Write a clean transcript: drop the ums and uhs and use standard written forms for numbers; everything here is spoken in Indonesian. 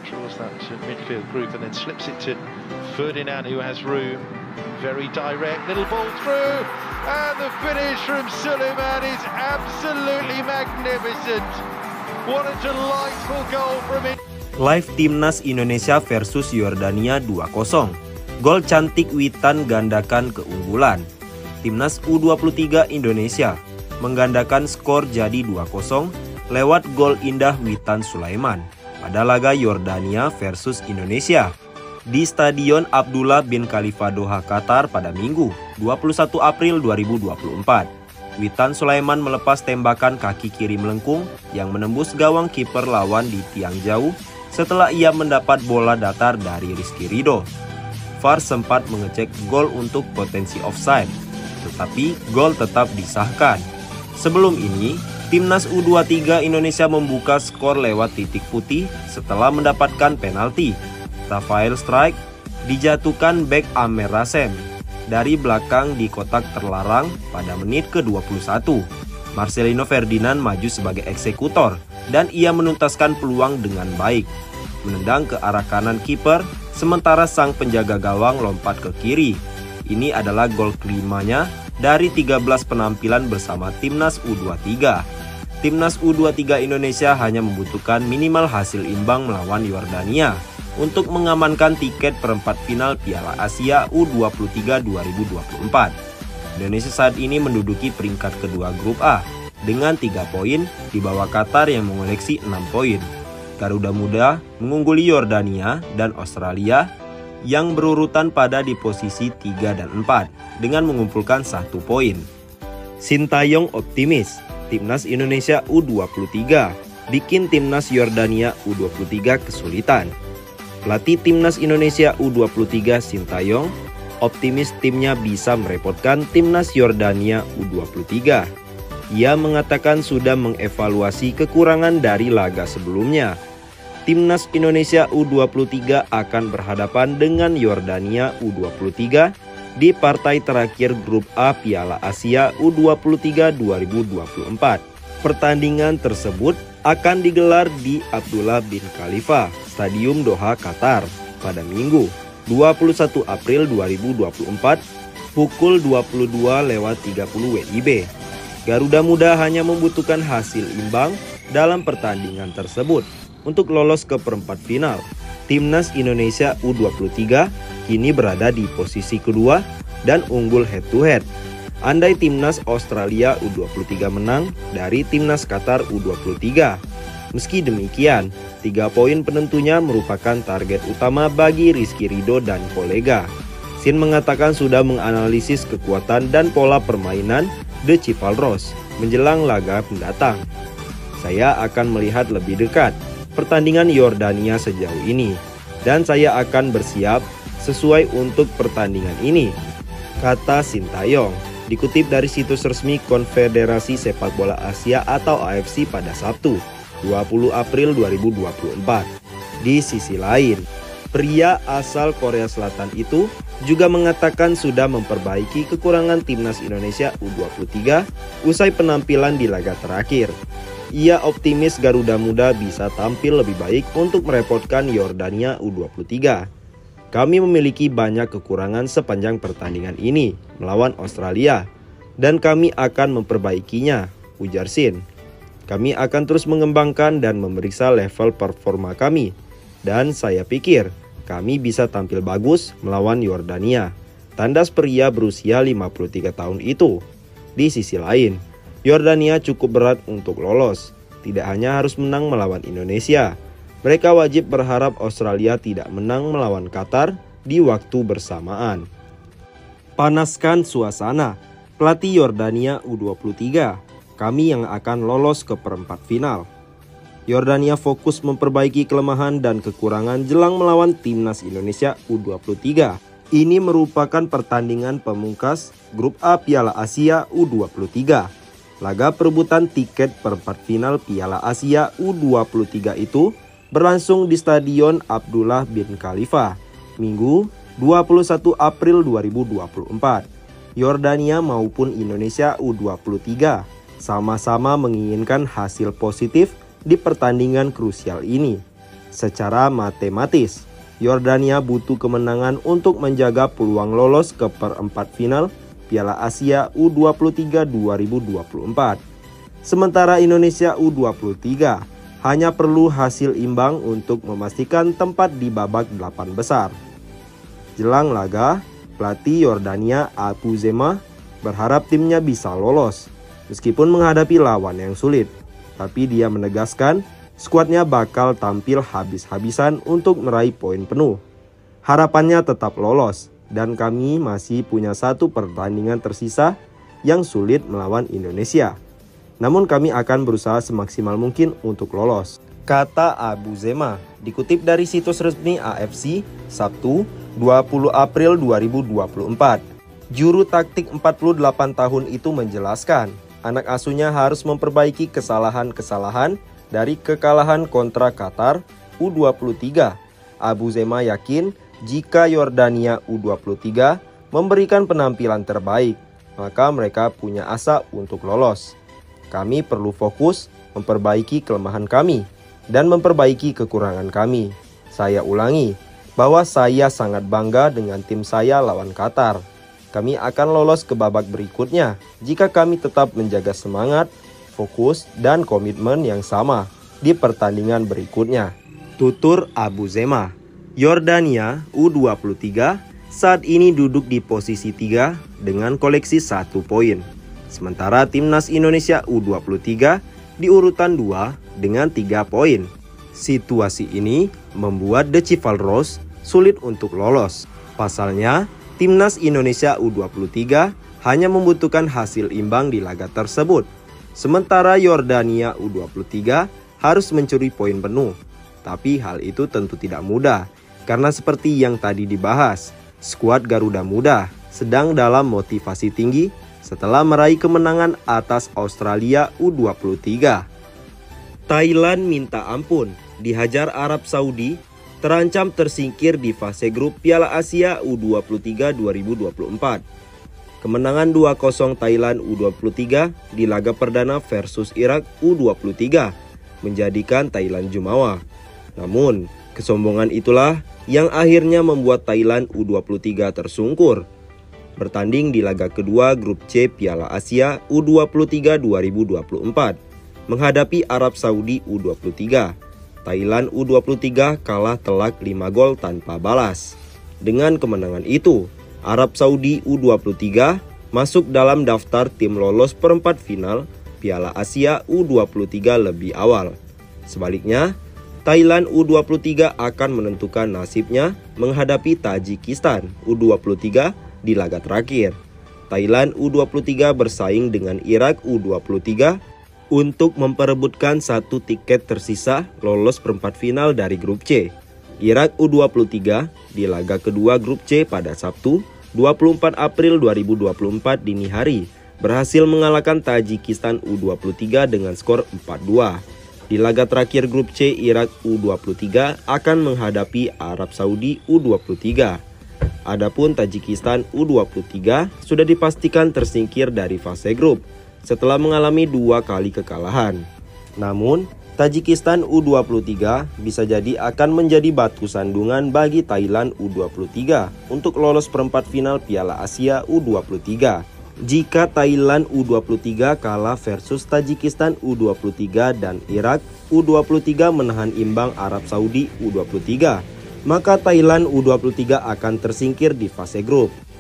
draws that midfield group and then slips it to Ferdinand, who has room. Very direct, little ball through, and the finish from Suleiman is absolutely magnificent. What a delightful goal from him. Live Timnas Indonesia versus Yordania 2-0. Gol cantik Witan gandakan keunggulan. Timnas U23 Indonesia menggandakan skor jadi 2-0 lewat gol indah Witan Sulaiman pada laga Yordania versus Indonesia di Stadion Abdullah bin Khalifa Doha, Qatar pada Minggu 21 April 2024. Witan Sulaiman melepas tembakan kaki kiri melengkung yang menembus gawang kiper lawan di tiang jauh setelah ia mendapat bola datar dari Rizky Ridho. VAR sempat mengecek gol untuk potensi offside, tetapi gol tetap disahkan. Sebelum ini, Timnas U23 Indonesia membuka skor lewat titik putih setelah mendapatkan penalti. Rafael Strike dijatuhkan bek Amer Rasem dari belakang di kotak terlarang pada menit ke-21. Marcelino Ferdinand maju sebagai eksekutor dan ia menuntaskan peluang dengan baik, menendang ke arah kanan kiper sementara sang penjaga gawang lompat ke kiri. Ini adalah gol kelimanya dari 13 penampilan bersama Timnas U23. Timnas U23 Indonesia hanya membutuhkan minimal hasil imbang melawan Yordania untuk mengamankan tiket perempat final Piala Asia U23 2024. Indonesia saat ini menduduki peringkat kedua grup A dengan 3 poin di bawah Qatar yang mengoleksi 6 poin. Garuda Muda mengungguli Yordania dan Australia yang berurutan pada di posisi 3 dan 4 dengan mengumpulkan 1 poin. Sintayong optimis Timnas Indonesia U23 bikin Timnas Yordania U23 kesulitan. Pelatih Timnas Indonesia U23 Sintayong optimis timnya bisa merepotkan Timnas Yordania U23. Ia mengatakan sudah mengevaluasi kekurangan dari laga sebelumnya. Timnas Indonesia U23 akan berhadapan dengan Yordania U23 di partai terakhir grup A Piala Asia U23 2024. Pertandingan tersebut akan digelar di Abdullah bin Khalifa Stadium Doha, Qatar pada Minggu 21 April 2024 pukul 22.30 WIB. Garuda Muda hanya membutuhkan hasil imbang dalam pertandingan tersebut untuk lolos ke perempat final. Timnas Indonesia U23 kini berada di posisi kedua dan unggul head to head. Andai Timnas Australia U23 menang dari Timnas Qatar U23. Meski demikian, 3 poin penentunya merupakan target utama bagi Rizky Ridho dan kolega. Sin mengatakan sudah menganalisis kekuatan dan pola permainan The Chivalros menjelang laga mendatang. Saya akan melihat lebih dekat pertandingan Yordania sejauh ini dan saya akan bersiap sesuai untuk pertandingan ini, kata Sintayong. Dikutip dari situs resmi Konfederasi Sepak Bola Asia atau AFC pada Sabtu 20 April 2024. Di sisi lain, pria asal Korea Selatan itu juga mengatakan sudah memperbaiki kekurangan Timnas Indonesia U23 usai penampilan di laga terakhir. Ia optimis Garuda Muda bisa tampil lebih baik untuk merepotkan Yordania U23. Kami memiliki banyak kekurangan sepanjang pertandingan ini melawan Australia dan kami akan memperbaikinya, ujar Sin. Kami akan terus mengembangkan dan memeriksa level performa kami dan saya pikir kami bisa tampil bagus melawan Yordania, tandas pria berusia 53 tahun itu. Di sisi lain, Yordania cukup berat untuk lolos, tidak hanya harus menang melawan Indonesia. Mereka wajib berharap Australia tidak menang melawan Qatar di waktu bersamaan. Panaskan suasana, pelatih Yordania U23, kami yang akan lolos ke perempat final. Yordania fokus memperbaiki kelemahan dan kekurangan jelang melawan Timnas Indonesia U23. Ini merupakan pertandingan pemungkas grup A Piala Asia U23. Laga perebutan tiket perempat final Piala Asia U23 itu berlangsung di Stadion Abdullah bin Khalifa, Minggu 21 April 2024. Yordania maupun Indonesia U23 sama-sama menginginkan hasil positif di pertandingan krusial ini. secara matematis. Yordania butuh kemenangan untuk menjaga peluang lolos ke perempat final Piala Asia U23 2024. Sementara Indonesia U23 hanya perlu hasil imbang untuk memastikan tempat di babak 8 besar. Jelang laga, pelatih Yordania Abu Zema berharap timnya bisa lolos meskipun menghadapi lawan yang sulit. Tapi dia menegaskan skuadnya bakal tampil habis-habisan untuk meraih poin penuh. Harapannya tetap lolos dan kami masih punya satu pertandingan tersisa yang sulit melawan Indonesia. Namun kami akan berusaha semaksimal mungkin untuk lolos, kata Abu Zema, dikutip dari situs resmi AFC Sabtu 20 April 2024. Juru taktik 48 tahun itu menjelaskan, anak asuhnya harus memperbaiki kesalahan-kesalahan dari kekalahan kontra Qatar U23. Abu Zema yakin jika Yordania U23 memberikan penampilan terbaik, maka mereka punya asa untuk lolos. Kami perlu fokus memperbaiki kelemahan kami dan memperbaiki kekurangan kami. Saya ulangi bahwa saya sangat bangga dengan tim saya lawan Qatar. Kami akan lolos ke babak berikutnya jika kami tetap menjaga semangat, fokus, dan komitmen yang sama di pertandingan berikutnya, tutur Abu Zema. Yordania U23 saat ini duduk di posisi 3 dengan koleksi 1 poin. Sementara timnas Indonesia U23 di urutan 2 dengan 3 poin. Situasi ini membuat The Chivalrous sulit untuk lolos. Pasalnya, timnas Indonesia U23 hanya membutuhkan hasil imbang di laga tersebut. Sementara Yordania U23 harus mencuri poin penuh. Tapi hal itu tentu tidak mudah, karena seperti yang tadi dibahas, skuad Garuda Muda sedang dalam motivasi tinggi setelah meraih kemenangan atas Australia U23. Thailand minta ampun, dihajar Arab Saudi, terancam tersingkir di fase grup Piala Asia U23 2024. Kemenangan 2-0 Thailand U23 di laga perdana versus Irak U23 menjadikan Thailand jumawa. Namun, kesombongan itulah yang akhirnya membuat Thailand U23 tersungkur. Bertanding di laga kedua grup C Piala Asia U23 2024 menghadapi Arab Saudi U23. Thailand U23 kalah telak 5 gol tanpa balas. Dengan kemenangan itu, Arab Saudi U23 masuk dalam daftar tim lolos perempat final Piala Asia U23 lebih awal. Sebaliknya, Thailand U23 akan menentukan nasibnya menghadapi Tajikistan U23 di laga terakhir. Thailand U23 bersaing dengan Irak U23 untuk memperebutkan satu tiket tersisa lolos perempat final dari grup C. Irak U23 di laga kedua grup C pada Sabtu 24 April 2024 dini hari berhasil mengalahkan Tajikistan U23 dengan skor 4-2. Di laga terakhir grup C, Irak U23 akan menghadapi Arab Saudi U23. Adapun Tajikistan U23 sudah dipastikan tersingkir dari fase grup setelah mengalami 2 kali kekalahan. Namun, Tajikistan U23 bisa jadi akan menjadi batu sandungan bagi Thailand U23 untuk lolos perempat final Piala Asia U23. Jika Thailand U23 kalah versus Tajikistan U23 dan Irak U23 menahan imbang Arab Saudi U23, maka Thailand U23 akan tersingkir di fase grup.